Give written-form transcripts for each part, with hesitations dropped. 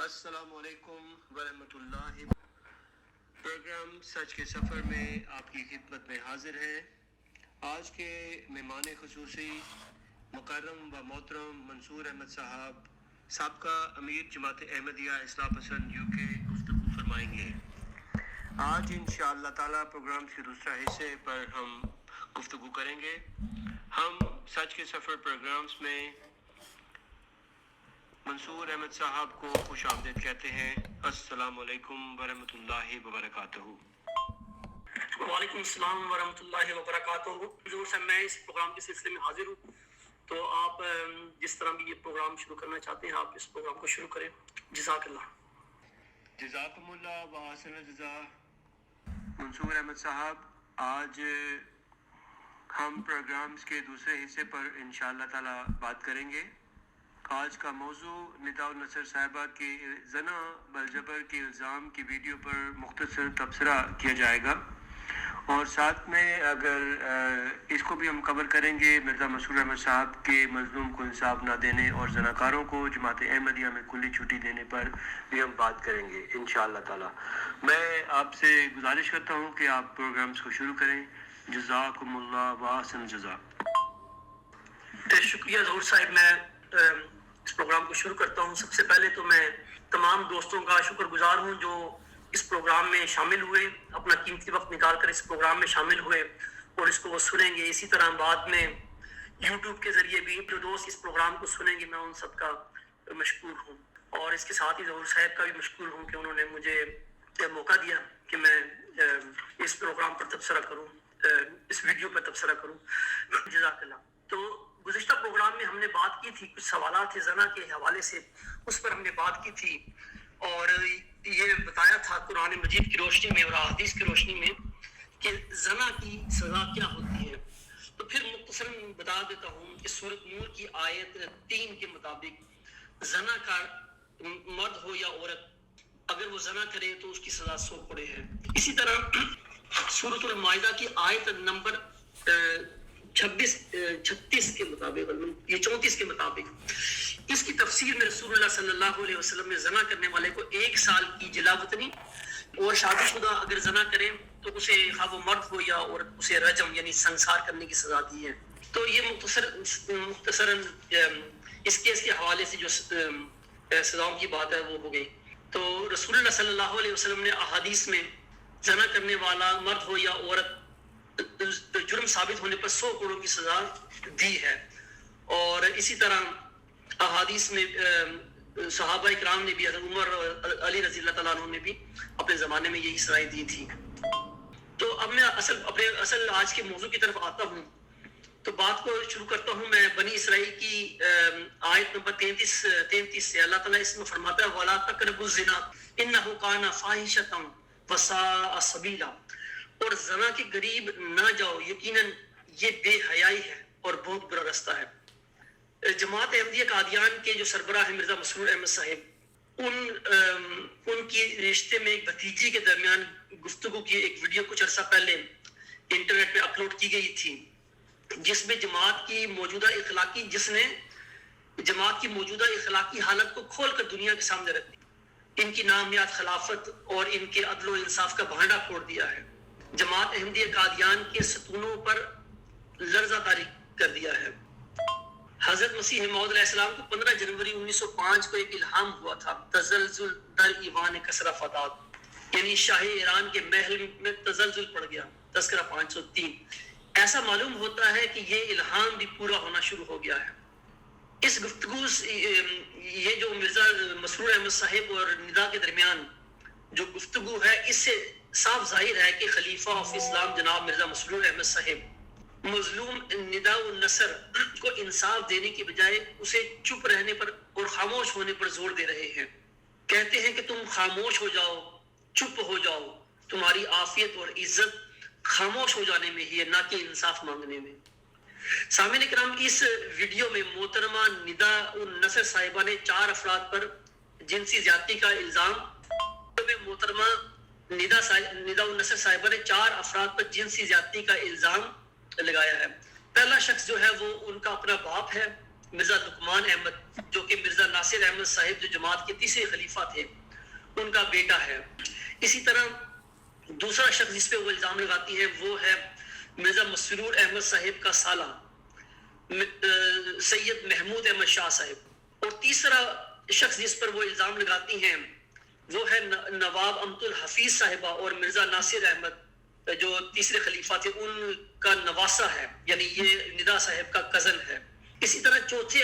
السلام علیکم ورحمۃ اللہ۔ پروگرام سچ کے سفر میں آپ کی خدمت میں حاضر ہے۔ آج کے مہمان خصوصی مکرم و محترم منصور احمد صاحب، سابقہ امیر جماعت احمدیہ اصلاح پسند UK گفتگو فرمائیں گے۔ آج انشاءاللہ تعالیٰ پروگرام کے دوسرا حصے پر ہم گفتگو کریں گے۔ ہم سچ کے سفر پروگرامز میں منصور احمد صاحب کو خوش آمدید کہتے ہیں۔ السلام علیکم ورحمۃ اللہ وبرکاتہ۔ وعلیکم السلام ورحمۃ اللہ وبرکاتہ۔ حضور سے میں اس پروگرام کے سلسلے میں حاضر ہوں، تو آپ جس طرح بھی یہ پروگرام شروع کرنا چاہتے ہیں آپ اس پروگرام کو شروع کریں۔ جزاک اللہ۔ جزاکم اللہ و احسن الجزا۔ منصور احمد صاحب، آج ہم پروگرامز کے دوسرے حصے پر انشاءاللہ تعالیٰ بات کریں گے۔ آج کا موضوع ندا النصر صاحبہ کے زنا بالجبر کے الزام کی ویڈیو پر مختصر تبصرہ کیا جائے گا، اور ساتھ میں اگر اس کو بھی ہم کور کریں گے مرزا مسرور احمد صاحب کے مظلوم کو انصاف نہ دینے اور زناکاروں کو جماعت احمدیہ میں کلی چھٹی دینے پر بھی ہم بات کریں گے انشاءاللہ تعالی۔ میں آپ سے گزارش کرتا ہوں کہ آپ پروگرامز کو شروع کریں۔ جزاکم اللہ و احسن الجزا۔ شکریہ ظہور صاحب۔ میں اس پروگرام کو شروع کرتا ہوں۔ سب سے پہلے تو میں تمام دوستوں کا شکر گزار ہوں جو اس پروگرام میں شامل ہوئے، اپنا قیمتی وقت نکال کر اس پروگرام میں شامل ہوئے اور اس کو وہ سنیں گے۔ اسی طرح بعد میں یوٹیوب کے ذریعے بھی جو دوست اس پروگرام کو سنیں گے، میں ان سب کا مشکور ہوں، اور اس کے ساتھ ہی ظہور صاحب کا بھی مشکور ہوں کہ انہوں نے مجھے موقع دیا کہ میں اس پروگرام پر تبصرہ کروں، اس ویڈیو پر تبصرہ کروں۔ جزاک اللہ۔ تو گزشتہ پروگرام میں ہم نے بات کی تھی، کچھ سوالات تھے زنا کے حوالے سے، اس پر ہم نے بات کی تھی اور یہ بتایا تھا قرآن مجید کی روشنی میں اور احادیث کی روشنی میں کہ زنا کی سزا کیا ہوتی ہے۔ تو پھر مختصراً بتا دیتا ہوں کہ سورۃ نور کی آیت 3 کے مطابق زنا کا مرد ہو یا عورت اگر وہ زنا کرے تو اس کی سزا 100 کوڑے ہے۔ اسی طرح سورۃ المائدہ کی آیت نمبر 36 کے مطابق، یہ 34 کے مطابق، اس کی تفسیر میں رسول اللہ صلی اللہ علیہ وسلم نے زنا کرنے والے کو 1 سال کی جلا وطنی اور شادی شدہ اگر زنا کرے تو اسے خواہ وہ مرد ہو یا عورت اسے رجم یعنی سنسار کرنے کی سزا دی ہے۔ تو یہ مختصراً اس کیس کے حوالے سے جو سزاؤں کی بات ہے وہ ہو گئی۔ تو رسول اللہ صلی اللہ علیہ وسلم نے احادیث میں زنا کرنے والا مرد ہو یا عورت جرم ثابت ہونے پر 100 کوڑوں کی سزا دی ہے، اور اسی طرح احادیث میں صحابہ اکرام نے بھی، حضرت عمر اور علی رضی اللہ تعالیٰ عنہ نے بھی اپنے زمانے میں یہی سزائیں دی تھی۔ تو اب میں اپنے اصل آج کے موضوع کی طرف آتا ہوں، تو بات کو شروع کرتا ہوں میں بنی اسرائیل کی آیت نمبر 33 سے۔ اللہ تعالیٰ اس میں فرماتا ہے وَلَا تَقْرَبُوا الزِّنَا إِنَّهُ كَانَ فَاحِشَةً وَسَاءَ سَبِيلًا، اور زنا کے قریب نہ جاؤ، یقیناً یہ بے حیائی ہے اور بہت برا رستہ ہے۔ جماعت احمدیہ قادیان کے جو سربراہ ہیں مرزا مسرور احمد صاحب، ان کی رشتے میں ایک بھتیجی کے درمیان گفتگو کی ایک ویڈیو کچھ عرصہ پہلے انٹرنیٹ پہ اپلوڈ کی گئی تھی، جس میں جماعت کی موجودہ اخلاقی حالت کو کھول کر دنیا کے سامنے رکھ دی، ان کی نامیات خلافت اور ان کے عدل و انصاف کا بھانڈا پھوڑ دیا ہے، جماعت احمدیہ قادیان کے ستونوں پر لرزہ طاری کر دیا ہے۔ حضرت مسیح موعود علیہ السلام کو 15 جنوری 1905 کو ایک الہام ہوا تھا، تزلزل در ایوان کسرا فتاد، یعنی شاہ ایران کے محل میں تزلزل پڑ گیا، تذکرہ 503۔ ایسا معلوم ہوتا ہے کہ یہ الہام بھی پورا ہونا شروع ہو گیا ہے۔ اس گفتگو یہ جو مرزا مسرور احمد صاحب اور ندا کے درمیان جو گفتگو ہے، اس سے صاف ظاہر ہے کہ خلیفہ آف اسلام جناب مرزا مسرور احمد صاحب مظلوم ندا النصر کو انصاف دینے کی بجائے اسے چپ رہنے پر اور خاموش ہونے پر زور دے رہے ہیں۔ کہتے ہیں کہ تم خاموش ہو جاؤ، چپ ہو جاؤ، تمہاری عافیت اور عزت خاموش ہو جانے میں ہی ہے، نہ کہ انصاف مانگنے میں۔ سامعین کرام، اس ویڈیو میں محترمہ ندا النصر صاحبہ نے 4 افراد پر جنسی زیادتی کا الزام، محترمہ ندا النصر صاحبہ نے 4 افراد پر جنسی زیادتی کا الزام لگایا ہے۔ پہلا شخص جو ہے وہ ان کا اپنا باپ ہے، مرزا لقمان احمد جو کہ مرزا ناصر احمد صاحب جو جماعت کے تیسرے خلیفہ تھے ان کا بیٹا ہے. اسی طرح دوسرا شخص جس پہ وہ الزام لگاتی ہے وہ ہے مرزا مسرور احمد صاحب کا سالہ سید محمود احمد شاہ صاحب. اور تیسرا شخص جس پر وہ الزام لگاتی ہیں وہ ہے نواب امت الحفیظ صاحبہ اور مرزا ناصر احمد جو تیسرے خلیفہ تھے ان کا نواسہ ہے, یعنی یہ ندا صاحب کا کزن ہے. اسی طرح چوتھے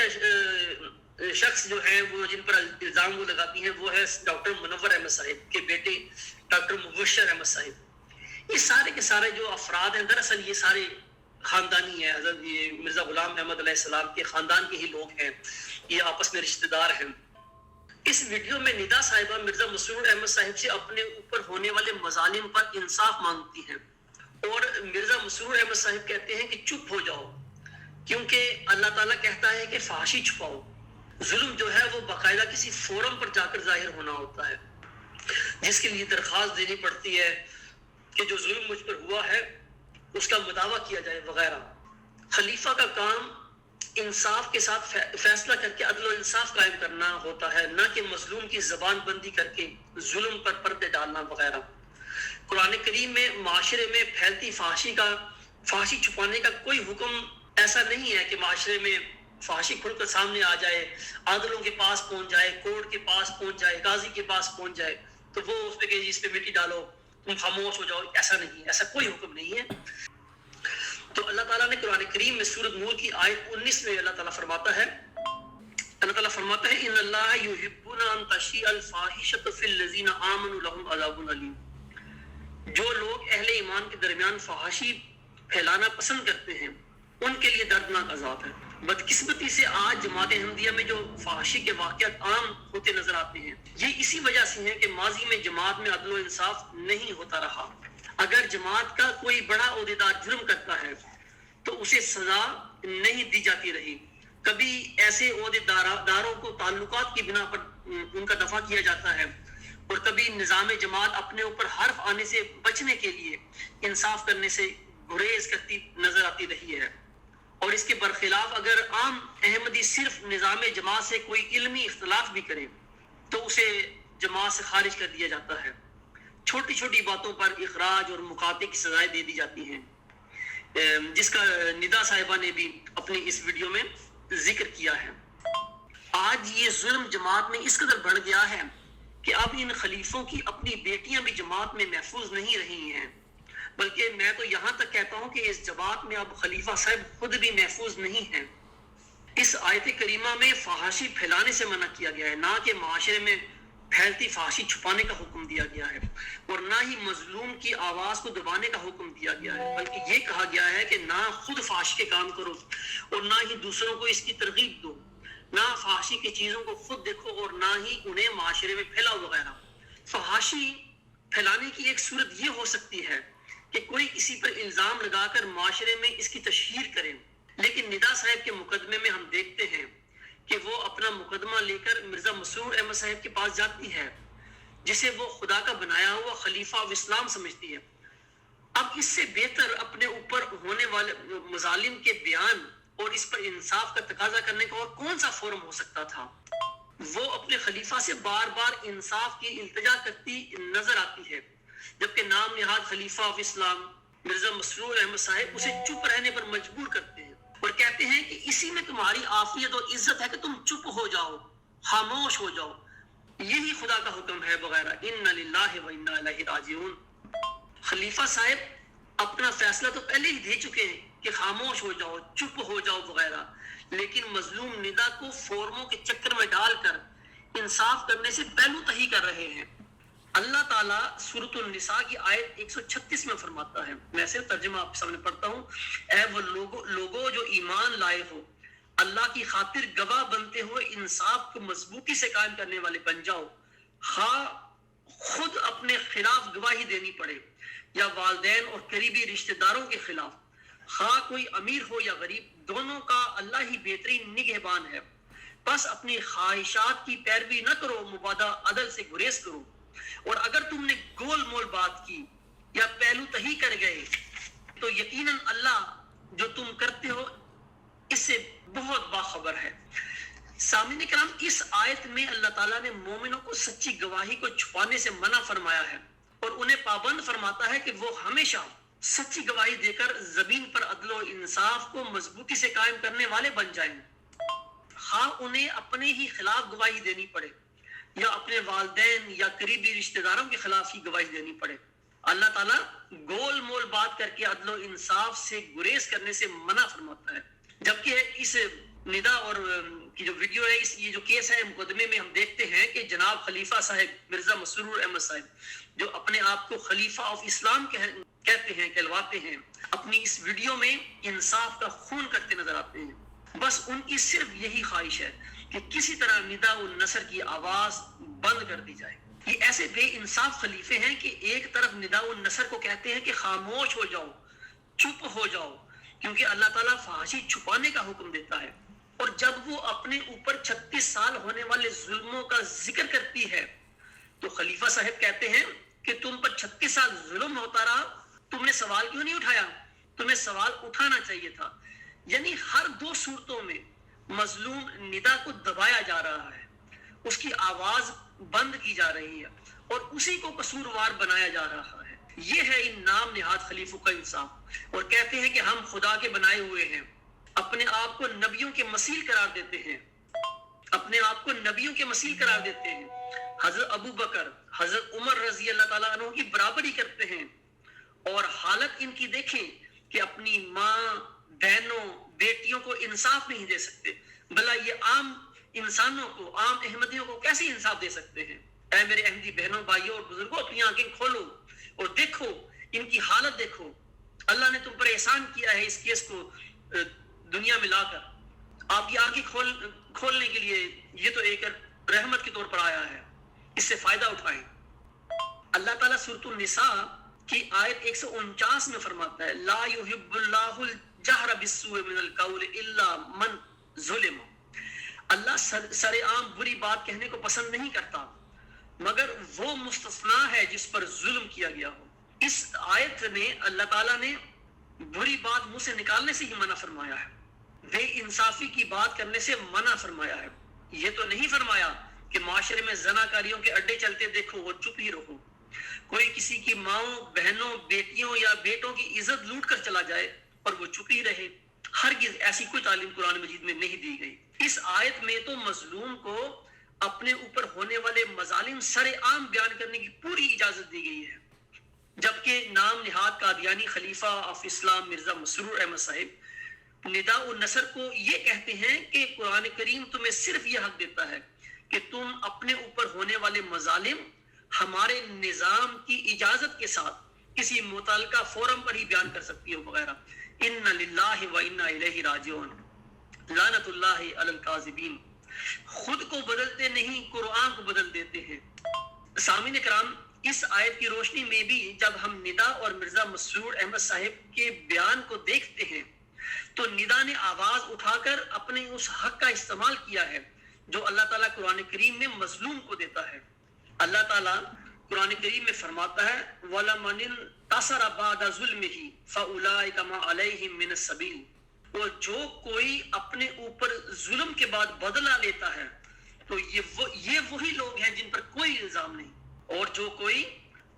شخص جو ہیں وہ جن پر الزام وہ لگاتی ہیں وہ ہے ڈاکٹر منور احمد صاحب کے بیٹے ڈاکٹر مبشر احمد صاحب. یہ سارے کے سارے جو افراد ہیں دراصل یہ سارے خاندانی ہیں, حضرت یہ مرزا غلام احمد علیہ السلام کے خاندان کے ہی لوگ ہیں, یہ آپس میں رشتہ دار ہیں. اس ویڈیو میں ندا صاحبہ مرزا مسرور احمد صاحب سے اپنے اوپر ہونے والے مظالم پر انصاف مانگتی ہیں اور مرزا مسرور احمد صاحب کہتے ہیں کہ چپ ہو جاؤ کیونکہ اللہ تعالیٰ کہتا ہے کہ فحاشی چھپاؤ. ظلم جو ہے وہ باقاعدہ کسی فورم پر جا کر ظاہر ہونا ہوتا ہے جس کے لیے درخواست دینی پڑتی ہے کہ جو ظلم مجھ پر ہوا ہے اس کا مداوع کیا جائے وغیرہ. خلیفہ کا کام انصاف کے ساتھ فیصلہ کر کے عدل و انصاف قائم کرنا ہوتا ہے, نہ کہ مظلوم کی زبان بندی کر کے ظلم پر پردے ڈالنا وغیرہ. قرآن کریم میں معاشرے میں پھیلتی فحاشی چھپانے کا کوئی حکم ایسا نہیں ہے کہ معاشرے میں فحاشی کھل کر سامنے آ جائے, عادلوں کے پاس پہنچ جائے, کورٹ کے پاس پہنچ جائے, قاضی کے پاس پہنچ جائے تو وہ اس پہ کہ اس پہ مٹی ڈالو, تم خاموش ہو جاؤ. ایسا نہیں, ایسا کوئی حکم نہیں ہے. تو اللہ تعالیٰ نے قرآن کریم میں سورۃ نور کی آیت 19 میں اللہ تعالیٰ فرماتا ہے ان اللہ یحبون ان تشیع الفاحشۃ فی الذین آمنوا لهم عذاب علیم. جو لوگ اہل ایمان کے درمیان فحاشی پھیلانا پسند کرتے ہیں ان کے لیے دردناک عذاب ہے. بدقسمتی سے آج جماعت احمدیہ میں جو فحاشی کے واقعات عام ہوتے نظر آتے ہیں یہ اسی وجہ سے ہیں کہ ماضی میں جماعت میں عدل و انصاف نہیں ہوتا رہا. اگر جماعت کا کوئی بڑا عہدیدار جرم کرتا ہے تو اسے سزا نہیں دی جاتی رہی. کبھی ایسے عہدیداروں کو تعلقات کی بنا پر ان کا دفع کیا جاتا ہے اور کبھی نظام جماعت اپنے اوپر حرف آنے سے بچنے کے لیے انصاف کرنے سے گریز کرتی نظر آتی رہی ہے. اور اس کے برخلاف اگر عام احمدی صرف نظام جماعت سے کوئی علمی اختلاف بھی کرے تو اسے جماعت سے خارج کر دیا جاتا ہے. چھوٹی چھوٹی باتوں پر اخراج اور مقاطعے کی سزائیں دے دی جاتی ہیں جس کا ندا صاحبہ نے بھی اپنی اس ویڈیو میں ذکر کیا ہے. آج یہ ظلم جماعت میں اس قدر بڑھ گیا ہے کہ اب ان خلیفوں کی اپنی بیٹیاں بھی جماعت میں محفوظ نہیں رہی ہیں, بلکہ میں تو یہاں تک کہتا ہوں کہ اس جماعت میں اب خلیفہ صاحب خود بھی محفوظ نہیں ہیں. اس آیت کریمہ میں فحاشی پھیلانے سے منع کیا گیا ہے, نہ کہ معاشرے میں پھیلتی فحاشی چھپانے کا حکم دیا گیا ہے, اور نہ ہی مظلوم کی آواز کو دبانے کا حکم دیا گیا ہے, بلکہ یہ کہا گیا ہے کہ نہ خود فحاشی کے کام کرو اور نہ ہی دوسروں کو اس کی ترغیب دو, نہ فحاشی کی چیزوں کو خود دیکھو اور نہ ہی انہیں معاشرے میں پھیلاؤ وغیرہ. فحاشی پھیلانے کی ایک صورت یہ ہو سکتی ہے کہ کوئی کسی پر الزام لگا کر معاشرے میں اس کی تشہیر کرے, لیکن ندا صاحب کے مقدمے میں ہم دیکھتے ہیں کہ وہ اپنا مقدمہ لے کر مرزا مسرور احمد صاحب کے پاس جاتی ہے جسے وہ خدا کا بنایا ہوا خلیفہ و اسلام سمجھتی ہے. اب اس سے بہتر اپنے اوپر ہونے والے مظالم کے بیان اور اس پر انصاف کا تقاضا کرنے کا اور کون سا فورم ہو سکتا تھا. وہ اپنے خلیفہ سے بار بار انصاف کی التجا کرتی نظر آتی ہے, جبکہ نام نہاد خلیفہ آف اسلام مرزا مسرور احمد صاحب اسے چپ رہنے پر مجبور کرتے ہیں اور کہتے ہیں کہ اسی میں تمہاری عافیت اور عزت ہے کہ تم چپ ہو جاؤ, خاموش ہو جاؤ, یہی خدا کا حکم ہے وغیرہ. انا للہ و انا الیہ راجعون. خلیفہ صاحب اپنا فیصلہ تو پہلے ہی دے چکے ہیں کہ خاموش ہو جاؤ, چپ ہو جاؤ وغیرہ, لیکن مظلوم ندا کو فورموں کے چکر میں ڈال کر انصاف کرنے سے پہلو تہی کر رہے ہیں. اللہ تعالیٰ سورۃ النساء کی آیت 136 میں فرماتا ہے, میں صرف ترجمہ آپ کے سامنے پڑھتا ہوں. اے وہ لوگوں جو ایمان لائے ہو, اللہ کی خاطر گواہ بنتے ہوئے انصاف کو مضبوطی سے قائم کرنے والے بن جاؤ, خواہ خود اپنے خلاف گواہی دینی پڑے یا والدین اور قریبی رشتہ داروں کے خلاف, خواہ کوئی امیر ہو یا غریب, دونوں کا اللہ ہی بہترین نگہبان ہے. بس اپنی خواہشات کی پیروی نہ کرو, مبادہ عدل سے گریز کرو, اور اگر تم نے گول مول بات کی یا پہلو تہی کر گئے تو یقیناً اللہ جو تم کرتے ہو اس سے بہت باخبر ہے. سامعین کرام، اس آیت میں اللہ تعالیٰ نے مومنوں کو سچی گواہی کو چھپانے سے منع فرمایا ہے اور انہیں پابند فرماتا ہے کہ وہ ہمیشہ سچی گواہی دے کر زمین پر عدل و انصاف کو مضبوطی سے قائم کرنے والے بن جائیں، ہاں انہیں اپنے ہی خلاف گواہی دینی پڑے یا اپنے والدین یا قریبی رشتہ داروں کے خلاف ہی گواہی دینی پڑے. اللہ تعالیٰ گول مول بات کر کے عدل و انصاف سے گریز کرنے سے منع فرماتا ہے. جبکہ اس ندا اور کی جو ویڈیو ہے، یہ جو کیس ہے مقدمے میں ہم دیکھتے ہیں کہ جناب خلیفہ صاحب مرزا مسرور احمد صاحب، جو اپنے آپ کو خلیفہ آف اسلام کہتے ہیں، کہلواتے ہیں، اپنی اس ویڈیو میں انصاف کا خون کرتے نظر آتے ہیں. بس ان کی صرف یہی خواہش ہے کہ کسی طرح ندا النصر کی آواز بند کر دی جائے. یہ ایسے بے انصاف خلیفے ہیں کہ ایک طرف ندا النصر کو کہتے ہیں کہ خاموش ہو جاؤ، چپ ہو جاؤ، کیونکہ اللہ تعالیٰ فحاشی چھپانے کا حکم دیتا ہے، اور جب وہ اپنے اوپر 36 سال ہونے والے ظلموں کا ذکر کرتی ہے تو خلیفہ صاحب کہتے ہیں کہ تم پر 36 سال ظلم ہوتا رہا، تم نے سوال کیوں نہیں اٹھایا؟ تمہیں سوال اٹھانا چاہیے تھا. یعنی ہر دو صورتوں میں مظلوم ندا کو دبایا جا رہا ہے، اس کی آواز بند کی جا رہی ہے اور اسی کو قصوروار بنایا جا رہا ہے. یہ ہے ان نام نہاد خلیفوں کا انصاف. اور کہتے ہیں کہ ہم خدا کے بنائے ہوئے ہیں، اپنے آپ کو نبیوں کے مثیل قرار دیتے ہیں، اپنے آپ کو نبیوں کے مثیل قرار دیتے ہیں. حضرت ابو بکر، حضرت عمر رضی اللہ تعالیٰ عنہ کی برابری کرتے ہیں، اور حالت ان کی دیکھیں کہ اپنی ماں، بہنوں، بیٹیوں کو انصاف نہیں دے سکتے. بھلا یہ عام انسانوں کو، عام احمدیوں کو کیسے انصاف دے سکتے ہیں؟ اے میرے احمدی بہنوں، بھائیوں اور بزرگوں، اپنی آنکھیں کھولو اور دیکھو ان کی حالت دیکھو. اللہ نے تم پر احسان کیا ہے اس کیس کو دنیا میں لا کر. آپ کی آنکھیں کھولنے کے لیے یہ تو ایک رحمت کے طور پر آیا ہے، اس سے فائدہ اٹھائیں. اللہ تعالیٰ سورۃ النساء کی آیت 149 میں فرماتا ہے لا يحب اللہ الجہر بالسوء من القول الا من ظلم. اللہ سر عام بری بات کہنے کو پسند نہیں کرتا مگر وہ مستثنا ہے جس پر ظلم کیا گیا ہو. اس آیت میں اللہ تعالیٰ نے بری بات منہ سے نکالنے سے ہی منع فرمایا ہے، بے انصافی کی بات کرنے سے منع فرمایا ہے. یہ تو نہیں فرمایا کہ معاشرے میں زناکاریوں کے اڈے چلتے دیکھو اور چپ ہی رہو، کوئی کسی کی ماؤں، بہنوں، بیٹیوں یا بیٹوں کی عزت لوٹ کر چلا جائے اور وہ چپ ہی رہے. ہرگز ایسی کوئی تعلیم قرآن مجید میں نہیں دی گئی. اس آیت میں تو مظلوم کو اپنے اوپر ہونے والے مظالم سر عام بیان کرنے کی پوری اجازت دی گئی ہے. جبکہ نام نہاد قادیانی خلیفہ آف اسلام مرزا مسرور احمد صاحب ندا النصر کو یہ کہتے ہیں کہ قرآن کریم تمہیں صرف یہ حق دیتا ہے کہ تم اپنے اوپر ہونے والے مظالم ہمارے نظام کی اجازت کے ساتھ کسی متعلقہ فورم پر ہی بیان کر سکتی ہو وغیرہ. ان للہ و انا الیہ راجعون، لعنت اللہ علی الکاذبین. خود کو بدلتے نہیں، قرآن کو بدل دیتے ہیں. سامعین کرام، اس آیت کی روشنی میں بھی جب ہم ندا اور مرزا مسرور احمد صاحب کے بیان کو دیکھتے ہیں تو ندا نے آواز اٹھا کر اپنے اس حق کا استعمال کیا ہے جو اللہ تعالیٰ قرآن کریم میں مظلوم کو دیتا ہے. اللہ تعالیٰ قرآن کریم میں فرماتا ہے وَلَمَنِ انتَصَرَ بَعْدَ ظُلْمِهِ فَأُولَٰئِكَ مَا عَلَيْهِم مِّنَ السَّبِيلِ. اور جو کوئی اپنے اوپر ظلم کے بعد بدلہ لیتا ہے تو یہ وہی لوگ ہیں جن پر کوئی الزام نہیں. اور جو کوئی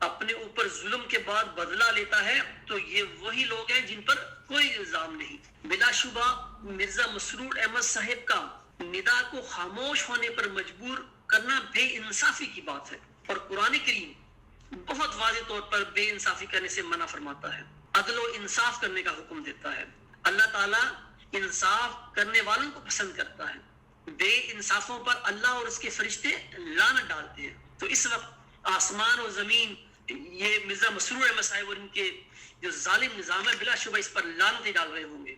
اپنے اوپر ظلم کے بعد بدلہ لیتا ہے تو یہ وہی لوگ ہیں جن پر کوئی الزام نہیں. بلا شبہ مرزا مسرور احمد صاحب کا ندا کو خاموش ہونے پر مجبور کرنا بے انصافی کی بات ہے، اور قرآن کریم بہت واضح طور پر بے انصافی کرنے سے منع فرماتا ہے، عدل و انصاف کرنے کا حکم دیتا ہے. اللہ تعالیٰ انصاف کرنے والوں کو پسند کرتا ہے، بے انصافوں پر اللہ اور اس کے فرشتے لعنت ڈالتے ہیں. تو اس وقت آسمان اور زمین یہ مرزا مسرور احمد صاحب اور ان کے جو ظالم نظام ہے بلا شبہ اس پر لعنتیں ڈال رہے ہوں گے.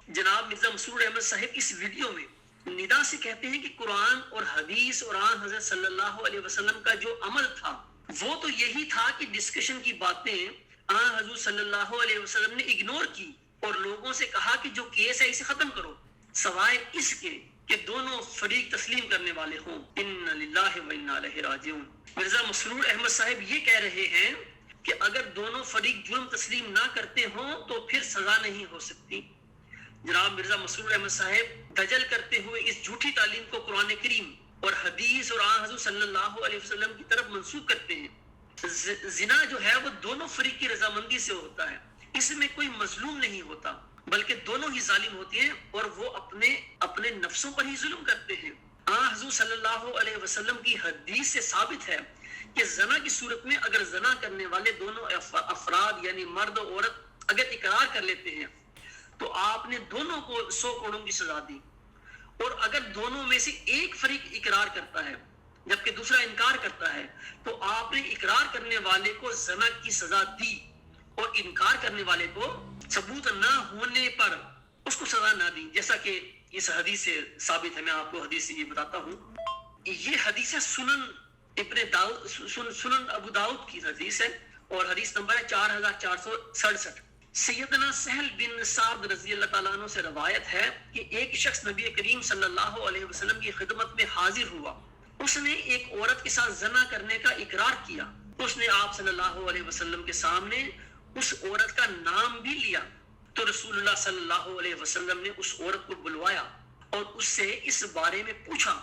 جناب مرزا مسرور احمد صاحب اس ویڈیو میں ندا سے کہتے ہیں کہ قرآن اور حدیث اور آن حضرت صلی اللہ علیہ وسلم کا جو عمل تھا وہ تو یہی تھا کہ ڈسکشن کی باتیں آن حضور صلی اللہ علیہ وسلم نے اگنور کی اور لوگوں سے کہا کہ جو کیس ہے اسے ختم کرو، سوائے اس کے کہ دونوں فریق تسلیم کرنے والے ہوں. ان للہ و انا الیہ راجعون. مرزا مسرور احمد صاحب یہ کہہ رہے ہیں کہ اگر دونوں فریق جرم تسلیم نہ کرتے ہوں تو پھر سزا نہیں ہو سکتی. جناب مرزا مسرور احمد صاحب دجل کرتے ہوئے اس جھوٹی تعلیم کو قرآن کریم اور حدیث اور آن حضور صلی اللہ علیہ وسلم کی طرف منسوخ کرتے ہیں۔ زنا جو ہے وہ دونوں فریق کی رضامندی سے ہوتا ہے، اس میں کوئی مظلوم نہیں ہوتا، بلکہ دونوں ہی ظالم ہوتے ہیں اور وہ اپنے نفسوں پر ہی ظلم کرتے ہیں۔ آن حضور صلی اللہ علیہ وسلم کی حدیث سے ثابت ہے کہ زنا کی صورت میں اگر زنا کرنے والے دونوں افراد یعنی مرد اور عورت اگر اقرار کر لیتے ہیں تو آپ نے دونوں کو 100 کوڑوں کی سزا دی، اور اگر دونوں میں سے ایک فریق اقرار کرتا ہے جبکہ دوسرا انکار کرتا ہے تو آپ نے اقرار کرنے والے کو زنا کی سزا دی اور انکار کرنے والے کو ثبوت نہ ہونے پر اس کو سزا نہ دی، جیسا کہ اس حدیث سے ثابت ہے۔ میں آپ کو حدیث سے یہ بتاتا ہوں، یہ حدیث ہے سنن ابو داؤد کی حدیث ہے اور حدیث نمبر ہے 4467۔ سیدنا سہل بن سعد رضی اللہ تعالیٰ عنہ سے روایت ہے کہ ایک شخص نبی کریم صلی اللہ علیہ وسلم کی خدمت میں حاضر ہوا، اس نے ایک عورت کے ساتھ زنا کرنے کا اقرار کیا، اس نے آپ صلی اللہ علیہ وسلم کے سامنے اس عورت کا نام بھی لیا، تو رسول اللہ صلی اللہ علیہ وسلم نے اس عورت کو بلوایا اور اس سے اس بارے میں پوچھا،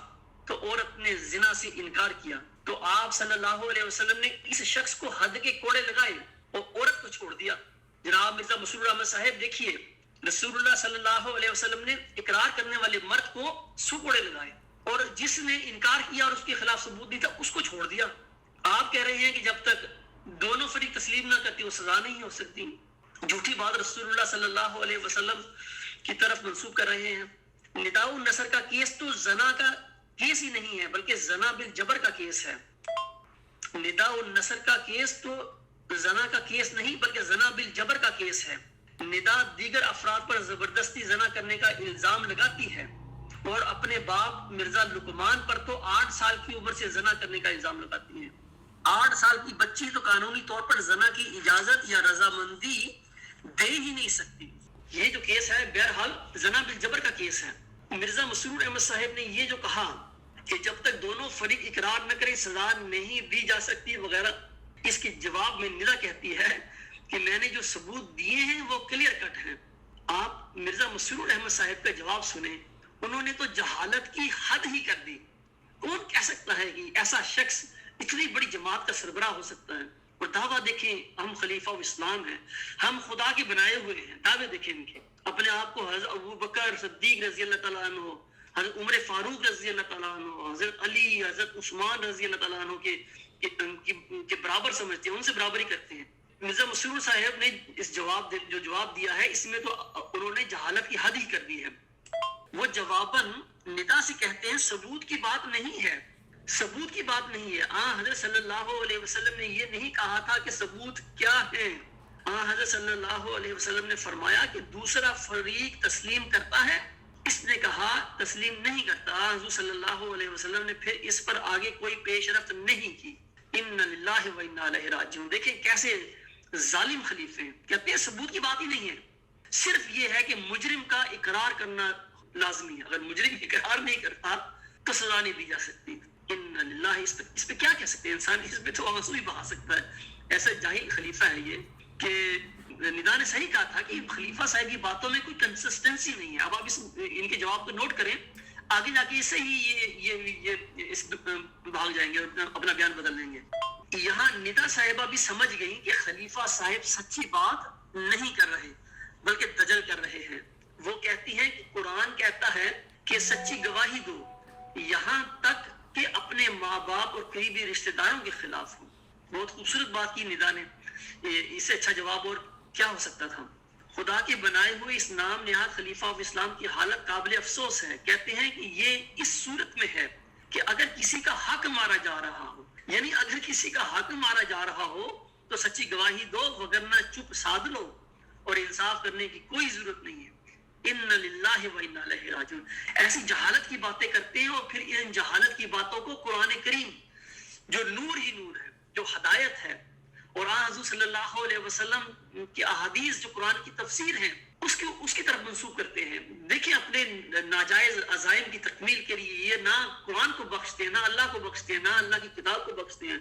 تو عورت نے زنا سے انکار کیا، تو آپ صلی اللہ علیہ وسلم نے اس شخص کو حد کے کوڑے لگائے اور عورت کو چھوڑ دیا۔ جناب مرزا مسرور احمد صاحب دیکھیے، رسول اللہ صلی اللہ علیہ وسلم نے اقرار کرنے والے مرد کو 100 کوڑے لگائے اور جس نے انکار کیا اور اس کے خلاف ثبوت نہیں تھا اس کو چھوڑ دیا۔ آپ کہہ رہے ہیں کہ جب تک دونوں فریق تسلیم نہ کرتی وہ سزا نہیں ہو سکتی، جھوٹی بات رسول اللہ صلی اللہ علیہ وسلم کی طرف منسوخ کر رہے ہیں۔ نداء النصر کا کیس تو زنا کا کیس ہی نہیں ہے بلکہ زنا بالجبر کا کیس ہے۔ نداء النصر کا کیس تو زنا کا کیس نہیں بلکہ زنا بالجبر کا کیس ہے۔ ندا دیگر افراد پر زبردستی زنا کرنے کا الزام لگاتی ہے اور اپنے باپ مرزا لقمان پر تو 8 سال کی عمر سے زنا کرنے کا الزام لگاتی ہے۔ 8 سال کی بچی تو قانونی طور پر زنا کی اجازت یا رضامندی دے ہی نہیں سکتی۔ یہ جو کیس ہے بہرحال زنا بالجبر کا کیس ہے۔ مرزا مسرور احمد صاحب نے یہ جو کہا کہ جب تک دونوں فریق اقرار نہ کریں سزا نہیں دی جا سکتی وغیرہ، اس کے جواب میں ندا کہتی ہے کہ میں نے جو ثبوت دیے ہیں وہ کلیئر کٹ ہیں۔ آپ مرزا مسرور احمد صاحب کا جواب سنیں، انہوں نے تو جہالت کی حد ہی کر دی۔ کون کہہ سکتا ہے کہ ایسا شخص اتنی بڑی جماعت کا سربراہ ہو سکتا ہے؟ اور دعویٰ دیکھیں، ہم خلیفہ اسلام ہیں، ہم خدا کے بنائے ہوئے ہیں، دعوے دیکھیں ان کے، اپنے آپ کو حضرت ابو بکر صدیق رضی اللہ تعالیٰ عنہ، حضرت عمر فاروق رضی اللہ تعالیٰ عنہ، حضرت علی، حضرت عثمان رضی اللہ تعالیٰ عنہ کے برابر سمجھتے ہیں، ان سے برابری کرتے ہیں۔ مرزا مسرور صاحب نے اس جواب دیا ہے، اس میں تو انہوں نے جہالت کی حد ہی کر دی ہے۔ وہ جواباً ندا سے کہتے ہیں ثبوت کی بات نہیں ہے، ثبوت کی بات نہیں ہے۔ حضرت صلی اللہ علیہ وسلم نے یہ نہیں کہا تھا کہ ثبوت کیا ہے۔ حضرت صلی اللہ علیہ وسلم نے فرمایا کہ دوسرا فریق تسلیم کرتا ہے، اس نے کہا تسلیم نہیں کرتا۔ حضور صلی اللہ علیہ وسلم نے پھر اس پر آگے کوئی پیش رفت نہیں کی۔ ان للہ و انا الیہ راجعون۔ دیکھیں کیسے ظالم خلیفے ہیں، کہتے ہیں ثبوت کی بات ہی نہیں ہے، صرف یہ ہے کہ مجرم کا اقرار کرنا لازمی ہے، اگر مجرم اقرار نہیں کرتا تو سزا نہیں دی جا سکتی۔ ان للہ، اس پہ کیا کہہ سکتے ہیں؟ انسان اس پہ تو آنسو ہی بہا سکتا ہے۔ ایسا جاہل خلیفہ ہے یہ کہ ندا نے صحیح کہا تھا کہ خلیفہ صاحب کی باتوں میں کوئی کنسسٹنسی نہیں ہے۔ اب آپ ان کے جواب کو نوٹ کریں، آگے جا کے اسے ہی اس بھاگ جائیں گے اور اپنا بیان بدل لیں گے۔ یہاں ندا صاحبہ بھی سمجھ گئی کہ خلیفہ صاحب سچی بات نہیں کر رہے بلکہ دجل کر رہے ہیں۔ وہ کہتی ہیں کہ قرآن کہتا ہے کہ سچی گواہی دو یہاں تک کہ اپنے ماں باپ اور قریبی رشتہ داروں کے خلاف ہو۔ بہت خوبصورت بات کی ندا نے، اس سے اچھا جواب اور کیا ہو سکتا تھا؟ خدا کے بنائے ہوئے اس نام نہاد خلیفہ آف اسلام کی حالت قابل افسوس ہے۔ کہتے ہیں کہ یہ اس صورت میں ہے کہ اگر کسی کا حق مارا جا رہا ہو، یعنی اگر کسی کا حق مارا جا رہا ہو تو سچی گواہی دو، وگرنہ چپ سادھ لو اور انصاف کرنے کی کوئی ضرورت نہیں ہے۔ ان للہ و انا الیہ راجعون۔ ایسی جہالت کی باتیں کرتے ہیں اور پھر ان جہالت کی باتوں کو قرآن کریم جو نور ہی نور ہے، جو ہدایت ہے، اور حضور صلی اللہ علیہ وسلم کی احادیث جو قرآن کی تفسیر ہیں اس کی طرف منسوخ کرتے ہیں۔ دیکھیں اپنے ناجائز عزائم کی تکمیل کے لیے یہ نہ قرآن کو بخشتے ہیں، نہ اللہ کو بخشتے ہیں، نہ اللہ کی کتاب کو بخشتے ہیں،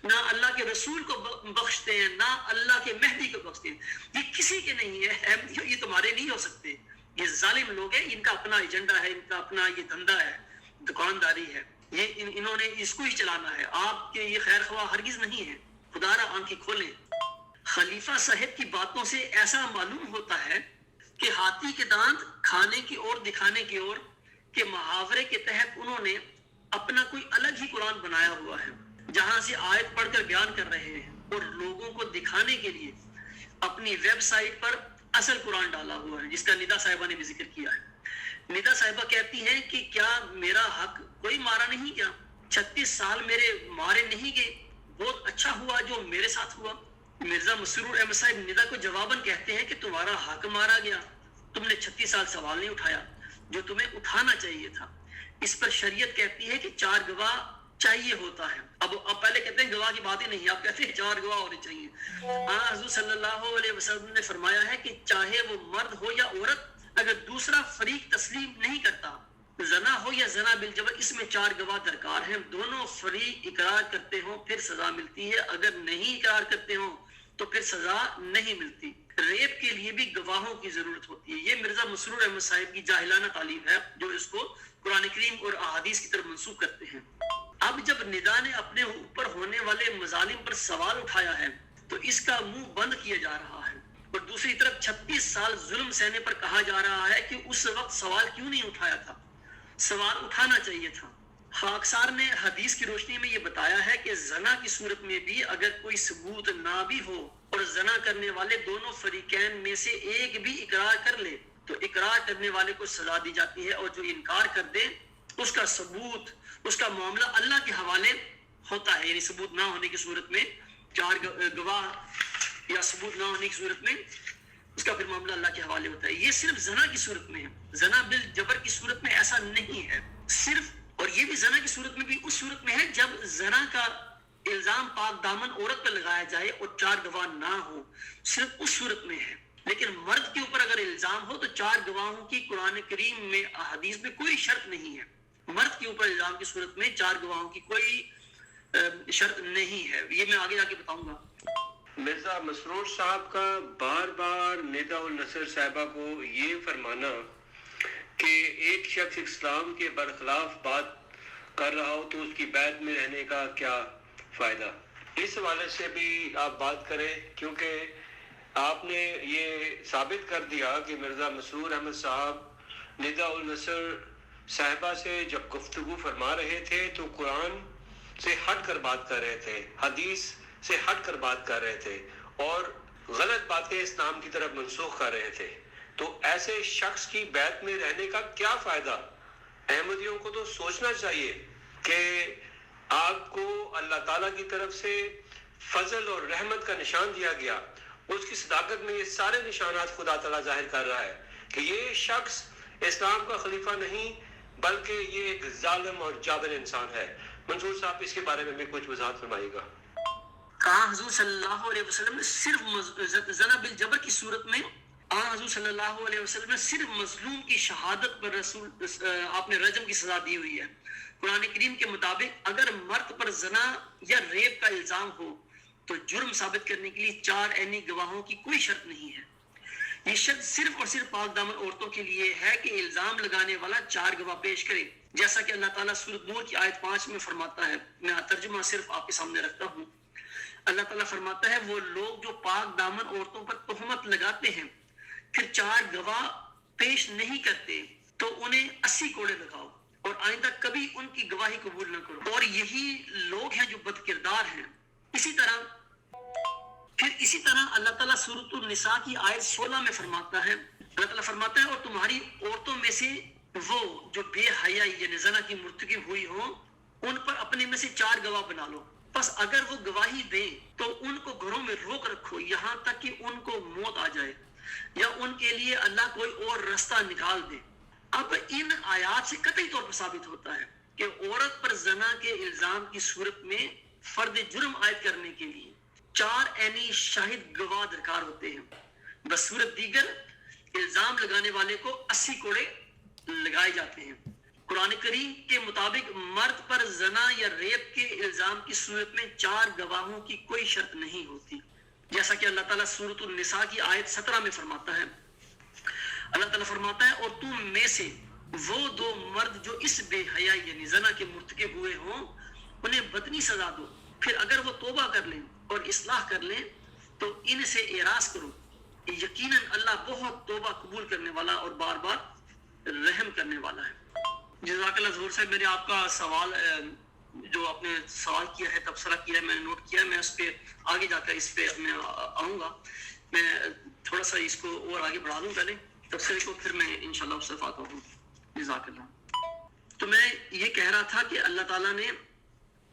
نہ اللہ کے رسول کو بخشتے ہیں، نہ اللہ کے مہدی کو بخشتے ہیں۔ یہ کسی کے نہیں ہے، یہ تمہارے نہیں ہو سکتے۔ یہ ظالم لوگ ہیں، ان کا اپنا ایجنڈا ہے، ان کا اپنا یہ دھندا ہے، دکانداری ہے، یہ انہوں نے اس کو ہی چلانا ہے، آپ کے یہ خیر خواہ ہرگز نہیں ہے، خدا را آنکھیں کھولیں۔ خلیفہ صاحب کی باتوں سے ایسا معلوم ہوتا ہے کہ ہاتھی کے دانت کھانے کی اور دکھانے کی اور کے محاورے کے تحت انہوں نے اپنا کوئی الگ ہی قرآن بنایا ہوا ہے، جہاں سے آیت پڑھ کر بیان کر رہے ہیں اور لوگوں کو دکھانے کے لیے اپنی ویب سائٹ پر اصل قرآن ڈالا ہوا ہے، جس کا ندا صاحبہ نے بھی ذکر کیا ہے۔ ندا صاحبہ کہتی ہیں کہ کیا میرا حق کوئی مارا نہیں کیا؟ 36 سال میرے مارے نہیں گئے، بہت اچھا ہوا جو میرے ساتھ ہوا۔ مرزا مسرور احمد صاحب ندا کو جواباً کہتے ہیں کہ تمہارا حق مارا گیا، تم نے 36 سال سوال نہیں اٹھایا جو تمہیں اٹھانا چاہیے تھا۔ اس پر شریعت کہتی ہے کہ 4 گواہ چاہیے ہوتا ہے۔ اب پہلے کہتے ہیں گواہ کی بات ہی نہیں، آپ کہتے ہیں 4 گواہ ہونے چاہیے۔ حضور صلی اللہ علیہ وسلم نے فرمایا ہے کہ چاہے وہ مرد ہو یا عورت، اگر دوسرا فریق تسلیم نہیں کرتا، زنا ہو یا زنا بالجبر، اس میں 4 گواہ درکار ہیں، دونوں فریق اقرار کرتے ہوں پھر سزا ملتی ہے، اگر نہیں اقرار کرتے ہوں تو پھر سزا نہیں ملتی۔ ریپ کے لیے بھی گواہوں کی ضرورت ہوتی ہے۔ یہ مرزا مسرور احمد صاحب کی جاہلانہ تعلیم ہے جو اس کو قرآن کریم اور احادیث کی طرف منسوخ کرتے ہیں۔ اب جب ندا نے اپنے اوپر ہونے والے مظالم پر سوال اٹھایا ہے تو اس کا منہ بند کیا جا رہا ہے، اور دوسری طرف 36 سال ظلم سہنے پر کہا جا رہا ہے کہ اس وقت سوال کیوں نہیں اٹھایا تھا، سوال اٹھانا چاہیے تھا۔ خاکسار نے حدیث کی روشنی میں یہ بتایا ہے کہ زنا کی صورت میں بھی اگر کوئی ثبوت نہ بھی ہو اور زنا کرنے والے دونوں فریقین میں سے ایک بھی اقرار کر لے تو اقرار کرنے والے کو سزا دی جاتی ہے، اور جو انکار کر دے اس کا ثبوت، اس کا معاملہ اللہ کے حوالے ہوتا ہے۔ یعنی ثبوت نہ ہونے کی صورت میں 4 گواہ یا ثبوت نہ ہونے کی صورت میں اس کا پھر معاملہ اللہ کے حوالے ہوتا ہے۔ یہ صرف زنا کی صورت میں ہے، زنا بالجبر کی صورت میں ایسا نہیں ہے صرف، اور یہ بھی زنا کی صورت میں بھی اس صورت میں ہے جب زنا کا الزام پاک دامن عورت پر لگایا جائے اور 4 گواہ نہ ہو، صرف اس صورت میں ہے۔ لیکن مرد کے اوپر اگر الزام ہو تو 4 گواہوں کی قرآن کریم میں احادیث میں کوئی شرط نہیں ہے۔ مرد کے اوپر الزام کی صورت میں 4 گواہوں کی کوئی شرط نہیں ہے، یہ میں آگے جا کے بتاؤں گا۔ مرزا مسرور صاحب کا بار بار ندا النصر صاحبہ کو یہ فرمانا کہ ایک شخص اسلام کے برخلاف بات کر رہا ہو تو اس کی بیعت میں رہنے کا کیا فائدہ، اس حوالے سے بھی آپ بات کریں، کیونکہ آپ نے یہ ثابت کر دیا کہ مرزا مسرور احمد صاحب ندا النصر صاحبہ سے جب گفتگو فرما رہے تھے تو قرآن سے ہٹ کر بات کر رہے تھے، حدیث سے ہٹ کر بات کر رہے تھے اور غلط باتیں اسلام کی طرف منسوخ کر رہے تھے، تو ایسے شخص کی بیعت میں رہنے کا کیا فائدہ؟ احمدیوں کو تو سوچنا چاہیے کہ آپ کو اللہ تعالیٰ کی طرف سے فضل اور رحمت کا نشان دیا گیا، اس کی صداقت میں یہ سارے نشانات خدا تعالیٰ ظاہر کر رہا ہے کہ یہ شخص اسلام کا خلیفہ نہیں بلکہ یہ ایک ظالم اور جابر انسان ہے۔ منصور صاحب اس کے بارے میں بھی کچھ وضاحت فرمائیے گا۔ کہا حضور صلی اللہ علیہ وسلم نے صرف زنا بالجبر کی صورت میں حضور صلی اللہ علیہ وسلم نے صرف مظلوم کی شہادت پر آپ نے رجم کی سزا دی ہوئی ہے۔ قرآن کریم کے مطابق اگر مرد پر زنا یا ریپ کا الزام ہو تو جرم ثابت کرنے کے لیے 4 عینی گواہوں کی کوئی شرط نہیں ہے۔ یہ شرط صرف اور صرف پاک دامن عورتوں کے لیے ہے کہ الزام لگانے والا 4 گواہ پیش کرے، جیسا کہ اللہ تعالیٰ سورۃ نور کی آیت 5 میں فرماتا ہے۔ میں ترجمہ صرف آپ کے سامنے رکھتا ہوں۔ اللہ تعالیٰ فرماتا ہے وہ لوگ جو پاک دامن عورتوں پر تہمت لگاتے ہیں پھر 4 گواہ پیش نہیں کرتے تو انہیں 80 کوڑے لگاؤ اور آئندہ کبھی ان کی گواہی قبول نہ کرو، اور یہی لوگ ہیں جو بد کردار ہیں۔ اسی طرح اللہ تعالیٰ سورۃ النساء کی آیت 16 میں فرماتا ہے، اللہ تعالیٰ فرماتا ہے اور تمہاری عورتوں میں سے وہ جو بے حیائی یعنی زنا کی مرتکب ہوئی ہوں ان پر اپنے میں سے 4 گواہ بنا لو، پس اگر وہ گواہی دیں تو ان کو گھروں میں روک رکھو یہاں تک کہ ان کو موت آ جائے یا ان کے لیے اللہ کوئی اور رستہ نکال دے۔ اب ان آیات سے قطعی طور پر ثابت ہوتا ہے کہ عورت پر زنا کے الزام کی صورت میں فرد جرم عائد کرنے کے لیے 4 عینی شاہد گواہ درکار ہوتے ہیں، بصورت دیگر الزام لگانے والے کو 80 کوڑے لگائے جاتے ہیں۔ قرآن کریم کے مطابق مرد پر زنا یا ریپ کے الزام کی صورت میں 4 گواہوں کی کوئی شرط نہیں ہوتی، جیسا کہ اللہ تعالیٰ سورۃ النساء کی آیت 17 میں فرماتا ہے۔ اللہ تعالیٰ فرماتا ہے اور تم میں سے وہ 2 مرد جو اس بے حیائی یعنی زنا کے مرتکب ہوئے ہوں انہیں بدنی سزا دو، پھر اگر وہ توبہ کر لیں اور اصلاح کر لیں تو ان سے اعراض کرو، یقیناً اللہ بہت توبہ قبول کرنے والا اور بار بار رحم کرنے والا ہے۔ جزاک اللہ ظہور صاحب، میں نے آپ کا سوال جو آپ نے سوال کیا ہے، تبصرہ کیا ہے، میں نے نوٹ کیا ہے، میں اس پہ آگے جا کر اس پہ میں آؤں گا، میں تھوڑا سا اس کو اور آگے بڑھا دوں پہلے تبصرے کو، پھر میں انشاءاللہ اس سے آتا ہوں۔ جزاک اللہ۔ تو میں یہ کہہ رہا تھا کہ اللہ تعالیٰ نے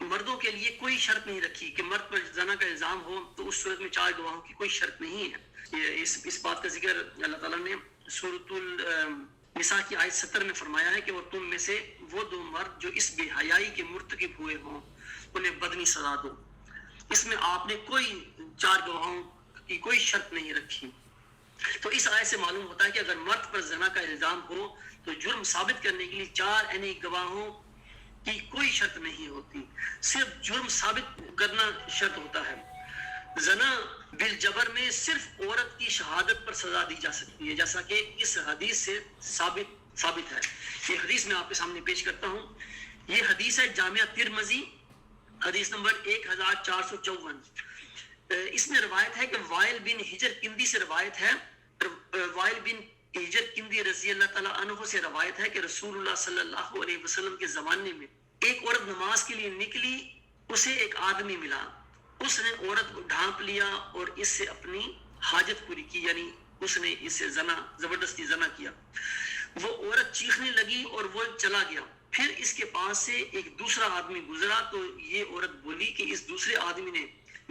مردوں کے لیے کوئی شرط نہیں رکھی کہ مرد پر زنا کا الزام ہو تو اس صورت میں 4 گواہوں کی کوئی شرط نہیں ہے۔ یہ اس بات کا ذکر اللہ تعالیٰ نے سورۃ النساء کی آیت 70 میں فرمایا ہے کہ اور تم میں سے وہ 2 مرد جو اس بے حیائی کے مرتکب ہوئے ہوں انہیں بدنی سزا دو۔ اس میں آپ نے کوئی 4 گواہوں کی کوئی شرط نہیں رکھی۔ تو اس آیت سے معلوم ہوتا ہے کہ اگر مرد پر زنا کا الزام ہو تو جرم ثابت کرنے کے لیے 4 عینی گواہوں کی کوئی شرط نہیں ہوتی، صرف جرم ثابت کرنا شرط ہوتا ہے۔ زنا بالجبر میں صرف عورت کی شہادت پر سزا دی جا سکتی ہے، جیسا کہ اس حدیث سے ثابت ہے۔ یہ حدیث میں آپ کے سامنے پیش کرتا ہوں۔ یہ حدیث ہے جامعہ ترمذی، حدیث نمبر 1454۔ اس میں روایت ہے کہ وائل بن حجر کندی سے روایت ہے، وائل بن حجر کندی رضی اللہ تعالیٰ عنہ سے روایت ہے کہ رسول اللہ صلی اللہ علیہ وسلم کے زمانے میں ایک عورت نماز کے لیے نکلی، اسے ایک آدمی ملا، اس نے عورت کو ڈھانپ لیا اور اس سے اپنی حاجت پوری کی، یعنی اس نے اس سے زبردستی زنا کیا۔ وہ عورت چیخنے لگی اور وہ چلا گیا، پھر اس کے پاس سے ایک دوسرا آدمی گزرا تو یہ عورت بولی کہ اس دوسرے آدمی نے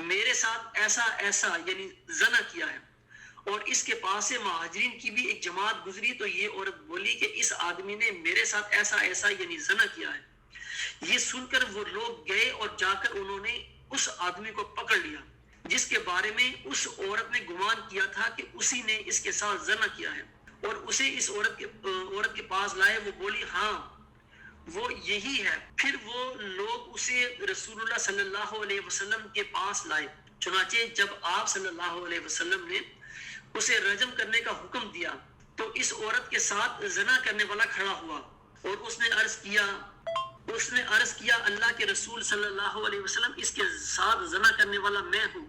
میرے ساتھ ایسا یعنی زنا کیا ہے، اور اس کے پاس سے مہاجرین کی بھی ایک جماعت گزری تو یہ عورت بولی کہ اس آدمی نے میرے ساتھ ایسا یعنی زنا کیا ہے۔ یہ سن کر وہ لوگ گئے اور جا کر انہوں نے اس آدمی کو پکڑ لیا جس کے بارے میں اس عورت نے گمان کیا تھا کہ اسی نے اس کے ساتھ زنا کیا ہے، اور اسے اس عورت کے پاس لائے۔ وہ بولی ہاں وہ یہی ہے۔ پھر وہ لوگ اسے رسول اللہ صلی اللہ علیہ وسلم کے پاس لائے، چنانچہ جب آپ صلی اللہ علیہ وسلم نے اسے رجم کرنے کا حکم دیا تو اس عورت کے ساتھ زنا کرنے والا کھڑا ہوا اور اس نے عرض کیا اللہ کے رسول صلی اللہ علیہ وسلم، اس کے ساتھ زنا کرنے والا میں ہوں۔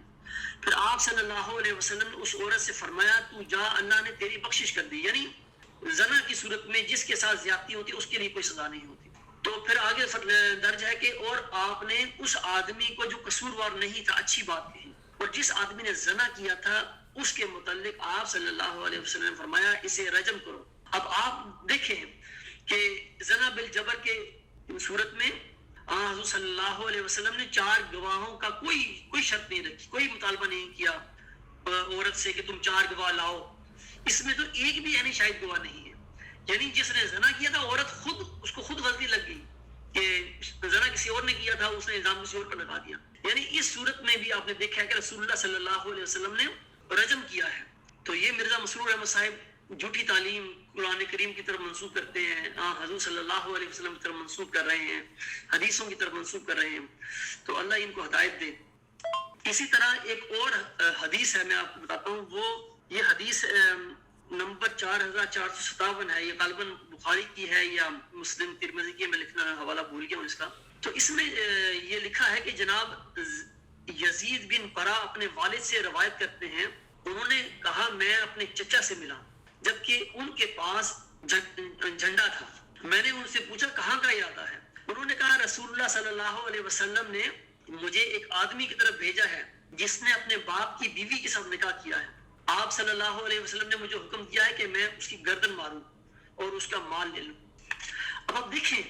پھر آپ صلی اللہ علیہ وسلم نے اس عورت سے فرمایا تو جا، اللہ نے تیری بخشش کر دی، یعنی زنا کی صورت میں جس کے ساتھ زیادتی ہوتی اس کے لیے کوئی سزا نہیں ہوتی۔ تو پھر آگے درج ہے کہ اور آپ نے اس آدمی کو جو قصوروار نہیں تھا اچھی بات کہی، اور جس آدمی نے زنا کیا تھا اس کے متعلق آپ صلی اللہ علیہ وسلم نے فرمایا اسے رجم کرو۔ اب آپ دیکھیں کہ زنا بالجبر کے صورت میں حضور صلی اللہ علیہ وسلم نے 4 گواہوں کا کوئی شرط نہیں رکھی، کوئی مطالبہ نہیں کیا عورت سے کہ تم 4 گواہ لاؤ۔ اس میں تو ایک بھی یعنی شاہد گواہ نہیں ہے، یعنی جس نے زنا کیا تھا عورت اس کو خود غلطی لگ گئی کہ زنا کسی اور نے کیا تھا، اس نے الزام کسی اور پر لگا دیا۔ یعنی اس صورت میں بھی آپ نے دیکھا ہے کہ رسول اللہ صلی اللہ علیہ وسلم نے رجم کیا ہے۔ تو یہ مرزا مسرور احمد صاحب جھوٹی تعلیم قرآن کریم کی طرف منسوخ کرتے ہیں، حضور صلی اللہ علیہ وسلم کی طرف منسوخ کر رہے ہیں، حدیثوں کی طرف منسوخ کر رہے ہیں، تو اللہ ان کو ہدایت دے۔ اسی طرح ایک اور حدیث ہے، میں آپ کو بتاتا ہوں، وہ یہ حدیث نمبر 4457 ہے، یہ غالباً بخاری کی ہے یا مسلم ترمذی کی، میں لکھنا حوالہ بھول گیا ہوں اس کا۔ تو اس میں یہ لکھا ہے کہ جناب یزید بن برا اپنے والد سے روایت کرتے ہیں، انہوں نے کہا میں اپنے چچا سے ملا جبکہ ان کے پاس جھنڈا تھا۔ میں نے ان سے پوچھا کہاں کا ارادہ ہے؟ انہوں نے کہا رسول اللہ صلی اللہ علیہ وسلم نے مجھے ایک آدمی کی طرف بھیجا ہے جس نے اپنے باپ کی بیوی کے ساتھ نکاح کیا ہے۔ آپ صلی اللہ علیہ وسلم نے مجھے حکم دیا ہے کہ میں اس کی گردن ماروں اور اس کا مال لے لوں۔ اب آپ دیکھیں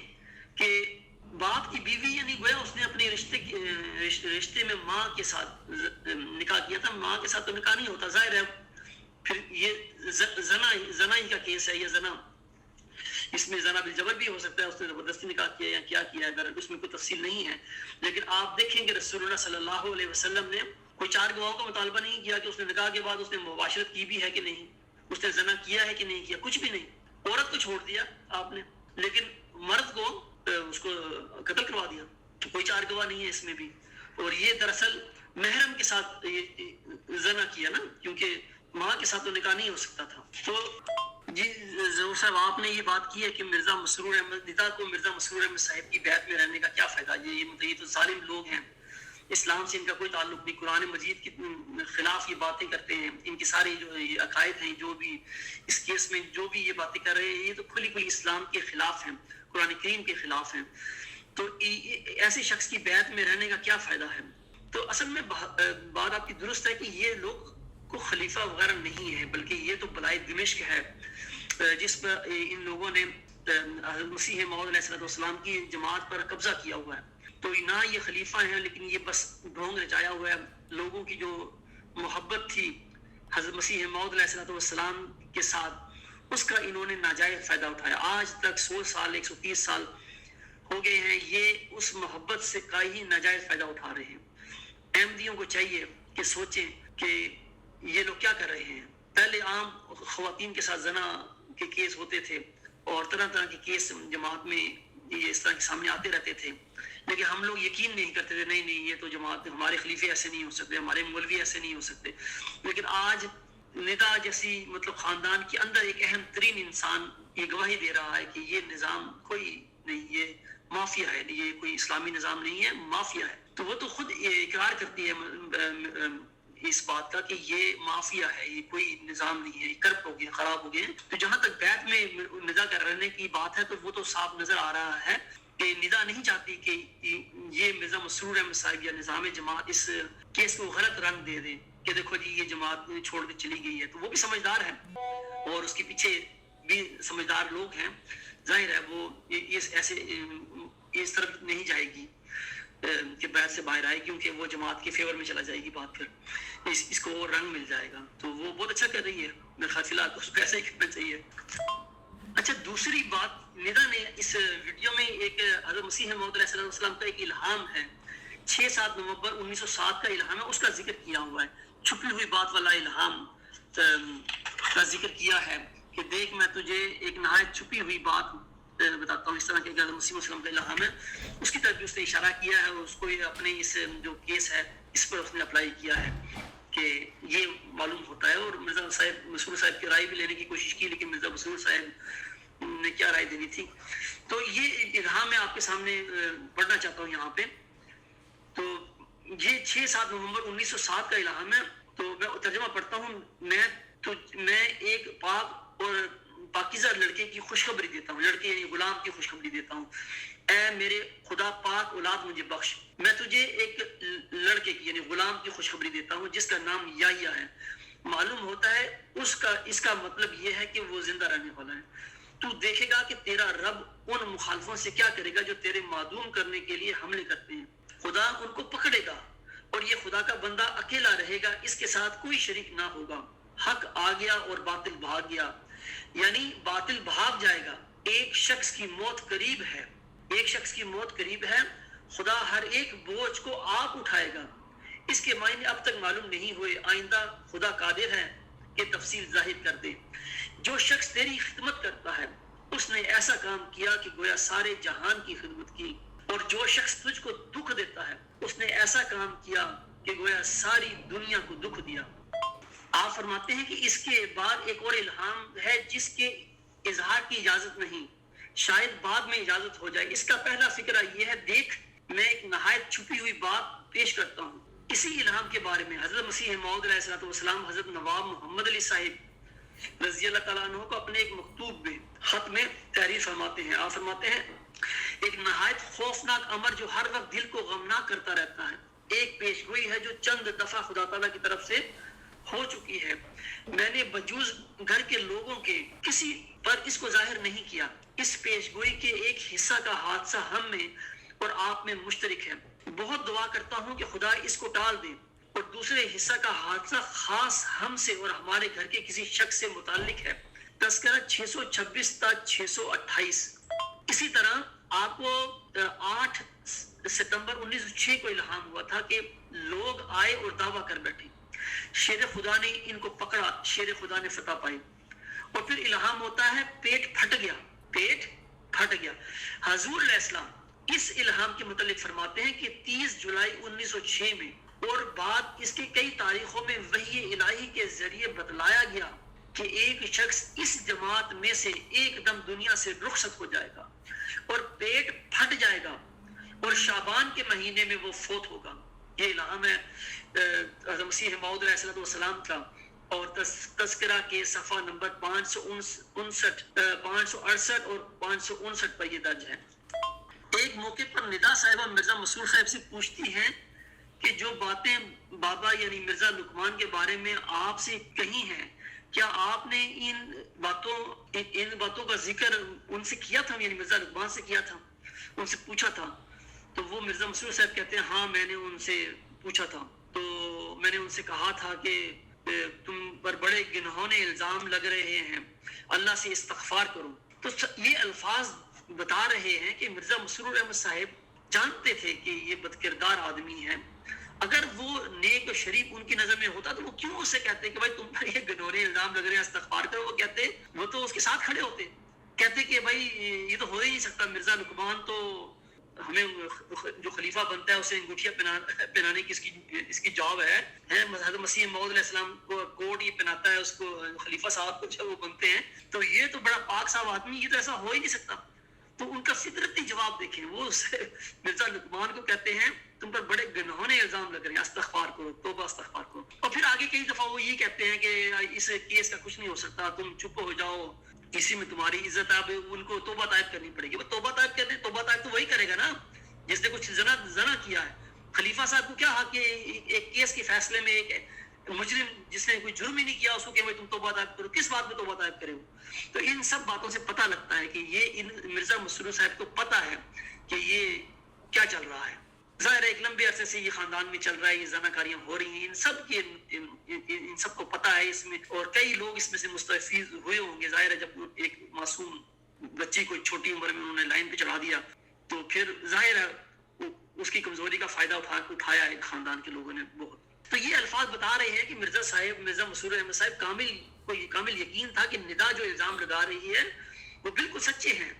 کہ باپ کی بیوی یعنی گویا اس نے اپنے رشتے میں ماں کے ساتھ نکاح کیا تھا۔ ماں کے ساتھ تو نکاح نہیں ہوتا، ظاہر ہے پھر یہ زنا ہی کا کیس ہے، یہ زنا، اس میں زنا بالجبر بھی ہو سکتا ہے، اس نے زبردستی نکاح کیا یا کیا کیا، اگر اس میں کوئی تفصیل نہیں ہے۔ لیکن آپ دیکھیں کہ رسول اللہ صلی اللہ علیہ وسلم نے کوئی 4 گواہوں کا مطالبہ نہیں کیا کہ اس نے نکاح کے بعد اس نے مباشرت کی بھی ہے کہ نہیں، اس نے زنا کیا ہے کہ نہیں کیا، کچھ بھی نہیں۔ عورت کو چھوڑ دیا آپ نے، لیکن مرد کو اس کو قتل کروا دیا، کوئی 4 گواہ نہیں ہے اس میں بھی۔ اور یہ دراصل محرم کے ساتھ زنا کیا نا، کیونکہ ماں کے ساتھ تو نکاح نہیں ہو سکتا تھا۔ تو جی ضرور صاحب، آپ نے یہ بات کی ہے کہ مرزا مسرور احمد ندا کو مرزا مسرور احمد صاحب کی بیعت میں رہنے کا کیا فائدہ. یہ تو ظالم لوگ ہیں، اسلام سے ان کا کوئی تعلق نہیں، قرآن مجید کے خلاف یہ باتیں کرتے ہیں. ان کی ساری جو یہ عقائد ہیں، جو بھی اس کیس میں جو بھی یہ باتیں کر رہے ہیں، یہ تو کھلی کھلی اسلام کے خلاف ہیں، قرآن کریم کے خلاف ہیں. تو ایسے شخص کی بیعت میں رہنے کا کیا فائدہ ہے؟ تو اصل میں بات آپ کی درست ہے کہ یہ لوگ کو خلیفہ وغیرہ نہیں ہے، بلکہ یہ تو بلائے دمشق ہے جس پر ان لوگوں نے حضرت مسیح موعود علیہ السلام کی جماعت پر قبضہ کیا ہوا ہے. تو نہ یہ خلیفہ ہیں، لیکن یہ بس ڈھونگ رچایا ہوا ہے. لوگوں کی جو محبت تھی حضرت مسیح موعود علیہ السلام کے ساتھ، اس کا انہوں نے ناجائز فائدہ اٹھایا. آج تک 100 سال 130 سال ہو گئے ہیں، یہ اس محبت سے کا ہی ناجائز فائدہ اٹھا رہے ہیں. احمدیوں کو چاہیے کہ سوچیں کہ یہ لوگ کیا کر رہے ہیں. پہلے عام خواتین کے ساتھ زنا کے کیس ہوتے تھے اور طرح طرح کے کیس جماعت میں یہ اس طرح کے سامنے آتے رہتے تھے، لیکن ہم لوگ یقین نہیں کرتے تھے، نہیں یہ تو جماعت، ہمارے خلیفے ایسے نہیں ہو سکتے، ہمارے مولوی ایسے نہیں ہو سکتے. لیکن آج ندا جیسی مطلب خاندان کے اندر ایک اہم ترین انسان یہ گواہی دے رہا ہے کہ یہ نظام کوئی نہیں، یہ مافیا ہے، یہ کوئی اسلامی نظام نہیں ہے، مافیا ہے. تو وہ تو خود اقرار کرتی ہے اس بات کا کہ یہ مافیا ہے، یہ کوئی نظام نہیں ہے، یہ کرپٹ ہو گئے، خراب ہو گئے. تو جہاں تک بیعت میں ندا کا رہنے کی بات ہے تو وہ تو صاف نظر آ رہا ہے کہ ندا نہیں چاہتی کہ یہ مرزا مسرور احمد صاحب یا نظام جماعت اس کیس کو غلط رنگ دے دیں کہ دیکھو جی یہ جماعت چھوڑ کے چلی گئی ہے. تو وہ بھی سمجھدار ہے اور اس کے پیچھے بھی سمجھدار لوگ ہیں. ظاہر ہے وہ ایسے اس طرف نہیں جائے گی کہ بیعت سے باہر آئے، کیونکہ وہ جماعت کے فیور میں چلا جائے گی بات، پھر اس کو اور رنگ مل جائے گا. تو وہ بہت اچھا کر رہی ہے، میرے خیال فی الحال اس کو ایسا ہی کرنا چاہیے. اچھا دوسری بات، ندا نے اس ویڈیو میں ایک حضرت مسیح موعود علیہ السلام کا ایک الہام ہے، 6-7 نومبر 1907 کا الہام ہے، اس کا ذکر کیا ہوا ہے. چھپی ہوئی بات والا الہام کا ذکر کیا ہے کہ دیکھ میں تجھے ایک نہایت چھپی ہوئی بات بتاتا ہوں. اس طرح کے حضرت مسیح وسلم کا الہام ہے، اس کی طرف بھی اس نے اشارہ کیا ہے اور اس کو اپنے اس جو کیس ہے اس پر اس نے اپلائی کیا ہے کہ یہ معلوم ہوتا ہے. اور مرزا صاحب مسرور صاحب کی رائے بھی لینے کی کوشش کی، لیکن مرزا مسرور صاحب نے کیا رائے دینی تھی. تو یہ الہام میں آپ کے سامنے پڑھنا چاہتا ہوں یہاں پہ. تو یہ 6-7 نومبر 1907 کا الہام ہے. تو میں ترجمہ پڑھتا ہوں. میں ایک پاک اور پاکیزہ لڑکے کی خوشخبری دیتا ہوں، لڑکے یعنی غلام کی خوشخبری دیتا ہوں. اے میرے خدا پاک اولاد مجھے بخش. میں تجھے ایک لڑکے کی یعنی غلام کی خوشخبری دیتا ہوں جس کا نام یحییٰ ہے. معلوم ہوتا ہے اس کا مطلب یہ ہے کہ وہ زندہ رہنے والا ہے. تو دیکھے گا کہ تیرا رب ان مخالفوں سے کیا کرے گا جو تیرے معدوم کرنے کے لیے حملے کرتے ہیں. خدا ان کو پکڑے گا اور یہ خدا کا بندہ اکیلا رہے گا، اس کے ساتھ کوئی شریک نہ ہوگا. حق آ گیا اور باطل بھاگ گیا، یعنی باطل بھاگ جائے گا. ایک شخص کی موت قریب ہے، ایک شخص کی موت قریب ہے. خدا ہر ایک بوجھ کو آپ اٹھائے گا. اس کے معنی اب تک معلوم نہیں ہوئے، آئندہ خدا قادر ہے کہ تفصیل ظاہر کر دے. جو شخص تیری خدمت کرتا ہے اس نے ایسا کام کیا کہ گویا سارے جہان کی خدمت کی، اور جو شخص تجھ کو دکھ دیتا ہے اس نے ایسا کام کیا کہ گویا ساری دنیا کو دکھ دیا. آپ فرماتے ہیں کہ اس کے بعد ایک اور الہام ہے جس کے اظہار کی اجازت نہیں، شاید بعد میں اجازت ہو جائے. اس کا پہلا فکرہ یہ ہے، دیکھ میں ایک نہایت چھپی ہوئی بات پیش کرتا ہوں. اسی الہام کے بارے میں حضرت مسیح موعود علیہ السلام حضرت نواب محمد علی صاحب رضی اللہ تعالیٰ عنہ کو اپنے ایک مکتوب میں خط میں تحریر فرماتے ہیں. آپ فرماتے ہیں ایک نہایت خوفناک امر جو ہر وقت دل کو غمناک کرتا رہتا ہے، ایک پیشگوئی ہے جو چند دفعہ خدا تعالیٰ کی طرف سے ہو چکی ہے. میں نے بجوز گھر کے لوگوں کے کسی پر اس کو ظاہر نہیں کیا. اس پیشگوئی کے ایک حصہ کا حادثہ ہم میں اور آپ میں مشترک ہے. بہت دعا کرتا ہوں کہ خدا اس کو ٹال دے. اور دوسرے حصہ کا حادثہ خاص ہم سے اور ہمارے گھر کے کسی شخص سے متعلق ہے. تذکرہ 626 تا 628. اسی طرح آپ کو 8 ستمبر 1906 کو الہام ہوا تھا کہ لوگ آئے اور دعویٰ کر بیٹھے. شیر خدا نے ان کو پکڑا، شیر خدا نے فتح پائی. اور پھر الہام ہوتا ہے پیٹ پھٹ گیا، پیٹ پھٹ گیا. حضور علیہ السلام اس الہام کے متعلق فرماتے ہیں کہ 30 جولائی 1906 میں اور بعد اس کے کئی تاریخوں میں وحی الہی کے ذریعے بتلایا گیا کہ ایک شخص اس جماعت میں سے ایک دم دنیا سے رخصت ہو جائے گا اور پیٹ پھٹ جائے گا اور شعبان کے مہینے میں وہ فوت ہوگا. یہ الہام ہے حضرت مسیح موعود علیہ السلام کا، اور تذکرہ کے صفحہ نمبر 568 اور 559 پر یہ درج ہے. ایک موقع پر ندا صاحبہ مرزا مسرور صاحب سے پوچھتی ہیں کہ جو باتیں بابا یعنی مرزا لقمان کے بارے میں آپ سے کہی ہیں، کیا آپ نے ان باتوں کا ذکر ان سے کیا تھا، یعنی مرزا لقمان سے کیا تھا، ان سے پوچھا تھا؟ تو وہ مرزا مسرور صاحب کہتے ہیں ہاں میں نے ان سے پوچھا تھا. تو میں نے ان سے کہا تھا کہ تم پر بڑے گنہونے الزام لگ رہے ہیں، اللہ سے استغفار کرو. تو یہ الفاظ بتا رہے ہیں کہ مرزا مسرور احمد صاحب جانتے تھے کہ یہ بدکردار آدمی ہے. اگر وہ نیک و شریف ان کی نظر میں ہوتا تو وہ کیوں اسے کہتے کہ بھائی تم پر یہ گنہونے الزام لگ رہے ہیں، استغفار کرو؟ وہ کہتے، وہ تو اس کے ساتھ کھڑے ہوتے، کہتے کہ بھائی یہ تو ہو ہی نہیں سکتا، مرزا لقمان تو ہمیں جو خلیفہ بنتا ہے اسے انگوٹھیاں پہنانے کی اس کی جاب ہے. حضرت مسیح موعود علیہ السلام کو کوٹ یہ پہناتا ہے اس کو، خلیفہ صاحب کو جب وہ بنتے ہیں تو یہ تو بڑا پاک صاحب آدمی، یہ تو ایسا ہو ہی نہیں سکتا. تو ان کا فطرتی جواب دیکھیں، وہ مرزا لقمان کو کہتے ہیں تم پر بڑے گنہونے الزام لگ رہے ہیں، استغفار کرو، توبہ استغفار کرو. اور پھر آگے کئی دفعہ وہ یہ کہتے ہیں کہ اس کیس کا کچھ نہیں ہو سکتا، تم چپ ہو جاؤ، اسی میں تمہاری عزت ہے. اب ان کو توبہ طائب کرنی پڑے گی. وہ توبہ طائب کہتے ہیں، توبہ طائب تو وہی کرے گا نا جس نے کچھ زنا کیا ہے. خلیفہ صاحب کو کیا حق کہ ایک کیس کے فیصلے میں ایک مجرم جس نے کوئی جرم ہی نہیں کیا اس کو کہ بھائی تم توبہ طائب کرو؟ کس بات میں توبہ طائب کرے ہو؟ تو ان سب باتوں سے پتہ لگتا ہے کہ یہ مرزا مسرور صاحب کو پتہ ہے کہ یہ کیا چل رہا ہے. ظاہر ہے ایک لمبے عرصے سے یہ خاندان میں چل رہا ہے، یہ زناکاریاں ہو رہی ہیں، ان سب کو پتہ ہے اس میں، اور کئی لوگ اس میں سے مستفید ہوئے ہوں گے. ظاہر ہے جب ایک معصوم بچی کو چھوٹی عمر میں انہوں نے لائن پہ چڑھا دیا تو پھر ظاہر ہے اس کی کمزوری کا فائدہ اٹھایا ہے خاندان کے لوگوں نے بہت. تو یہ الفاظ بتا رہے ہیں کہ مرزا مسرور احمد صاحب کامل یقین تھا کہ ندا جو الزام لگا رہی ہے وہ بالکل سچے ہیں.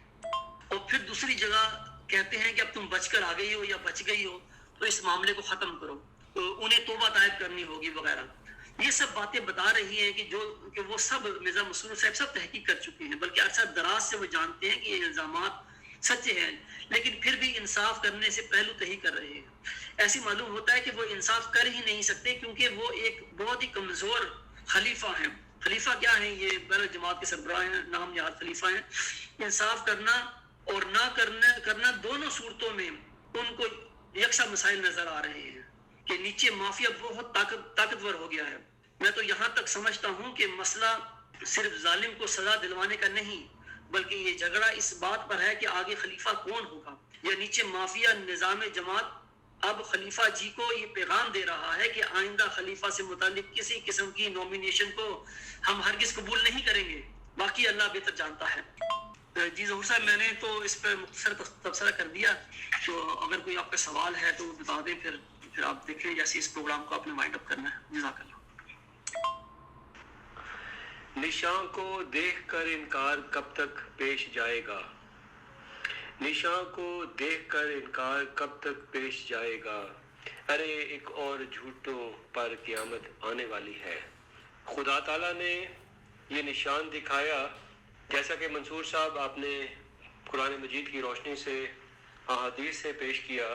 اور پھر دوسری جگہ کہتے ہیں کہ اب تم بچ کر آ گئی ہو یا بچ گئی ہو تو اس معاملے کو ختم کرو، تو انہیں توبہ طائب کرنی ہوگی وغیرہ. یہ سب باتیں بتا رہی ہیں کہ وہ سب مرزا مسرور صاحب سب تحقیق کر چکے ہیں، بلکہ عرصہ دراز سے وہ جانتے ہیں کہ یہ الزامات سچے ہیں، لیکن پھر بھی انصاف کرنے سے پہلو تہی کر رہے ہیں. ایسی معلوم ہوتا ہے کہ وہ انصاف کر ہی نہیں سکتے کیونکہ وہ ایک بہت ہی کمزور خلیفہ ہیں. خلیفہ کیا ہیں؟ یہ بر جماعت کے سربراہ ہیں، نام یاد خلیفہ ہیں. انصاف کرنا اور نہ کرنا دونوں صورتوں میں ان کو یکساں مسائل نظر آ رہے ہیں کہ نیچے مافیا بہت طاقتور ہو گیا ہے. میں تو یہاں تک سمجھتا ہوں کہ مسئلہ صرف ظالم کو سزا دلوانے کا نہیں، بلکہ یہ جھگڑا اس بات پر ہے کہ آگے خلیفہ کون ہوگا. یا نیچے مافیا نظام جماعت اب خلیفہ جی کو یہ پیغام دے رہا ہے کہ آئندہ خلیفہ سے متعلق کسی قسم کی نومینیشن کو ہم ہرگز قبول نہیں کریں گے، باقی اللہ بہتر جانتا ہے. جی ظہور صاحب میں نے تو اس پر مختصر تبصرہ کر دیا، تو اگر کوئی آپ کا سوال ہے تو بتا دیں، پھر آپ دیکھ لیں جیسے اس پروگرام کو آپ نے وائنڈ اپ کرنا ہے. جزاک اللہ. نشان کو دیکھ کر انکار کب تک پیش جائے گا؟ نشان کو دیکھ کر انکار کب تک پیش جائے گا؟ ارے ایک اور جھوٹوں پر قیامت آنے والی ہے. خدا تعالیٰ نے یہ نشان دکھایا، جیسا کہ منصور صاحب آپ نے قرآن مجید کی روشنی سے احادیث سے پیش کیا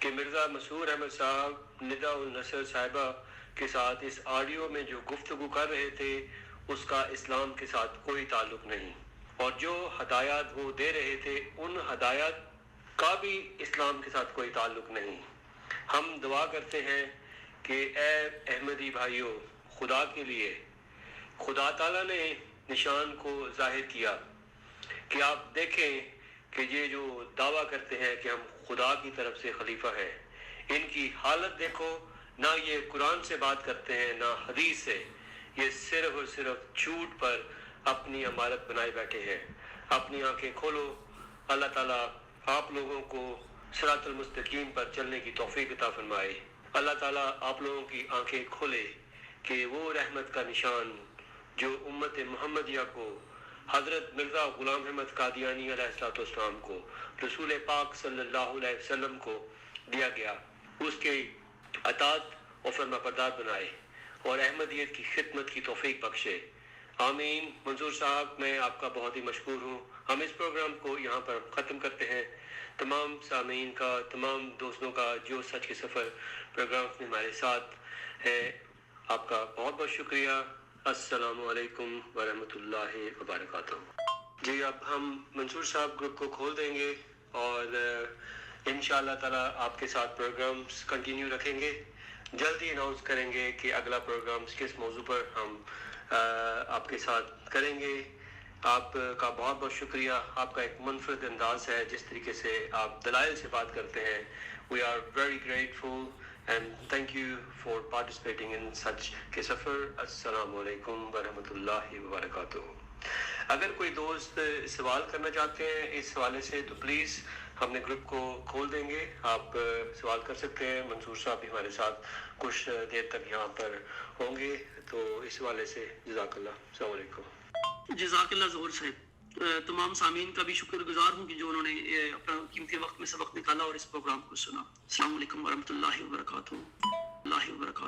کہ مرزا مسرور احمد صاحب ندا النصر صاحبہ کے ساتھ اس آڈیو میں جو گفتگو کر رہے تھے اس کا اسلام کے ساتھ کوئی تعلق نہیں، اور جو ہدایات وہ دے رہے تھے ان ہدایات کا بھی اسلام کے ساتھ کوئی تعلق نہیں. ہم دعا کرتے ہیں کہ اے احمدی بھائیوں، خدا کے لیے خدا تعالیٰ نے نشان کو ظاہر کیا کہ آپ دیکھیں کہ یہ جو دعویٰ کرتے ہیں کہ ہم خدا کی طرف سے خلیفہ ہیں، ان کی حالت دیکھو، نہ یہ قرآن سے بات کرتے ہیں نہ حدیث سے، یہ صرف اور صرف جھوٹ پر اپنی عمارت بنائے بیٹھے ہیں. اپنی آنکھیں کھولو، اللہ تعالیٰ آپ لوگوں کو صراط المستقیم پر چلنے کی توفیق عطا فرمائے. اللہ تعالیٰ آپ لوگوں کی آنکھیں کھولے کہ وہ رحمت کا نشان جو امت محمدیہ کو، حضرت مرزا غلام احمد قادیانی علیہ السلام کو، رسول پاک صلی اللہ علیہ وسلم کو دیا گیا، اس کے اطاعت اور فرما بردار بنائے اور احمدیت کی خدمت کی توفیق بخشے. آمین. منصور صاحب میں آپ کا بہت ہی مشکور ہوں. ہم اس پروگرام کو یہاں پر ختم کرتے ہیں. تمام سامعین کا, تمام دوستوں کا جو سچ کے سفر پروگرام میں ہمارے ساتھ ہیں, آپ کا بہت بہت شکریہ. السلام علیکم ورحمۃ اللہ وبرکاتہ. جی اب ہم منصور صاحب گروپ کو کھول دیں گے اور انشاءاللہ تعالی آپ کے ساتھ پروگرامز کنٹینیو رکھیں گے. جلدی اناؤنس کریں گے کہ اگلا پروگرام کس موضوع پر ہم آپ کے ساتھ کریں گے. آپ کا بہت بہت شکریہ. آپ کا ایک منفرد انداز ہے جس طریقے سے آپ دلائل سے بات کرتے ہیں. We are very grateful and thank you for participating in سچ کے سفر. السلام علیکم ورحمۃ اللہ وبرکاتہ. اگر کوئی دوست سوال کرنا چاہتے ہیں اس حوالے سے تو پلیز ہم نے گروپ کو کھول دیں گے, آپ سوال کر سکتے ہیں. منصور صاحب بھی ہمارے ساتھ کچھ دیر تک یہاں پر ہوں گے, تو اس حوالے سے جزاک اللہ. السلام علیکم. جزاک اللہ ظہور صاحب. تمام سامعین کا بھی شکر گزار ہوں کہ جو انہوں نے اپنا قیمتی وقت میں سے وقت نکالا اور اس پروگرام کو سنا. السلام علیکم ورحمۃ اللہ وبرکاتہ. اللہ وبرکاتہ.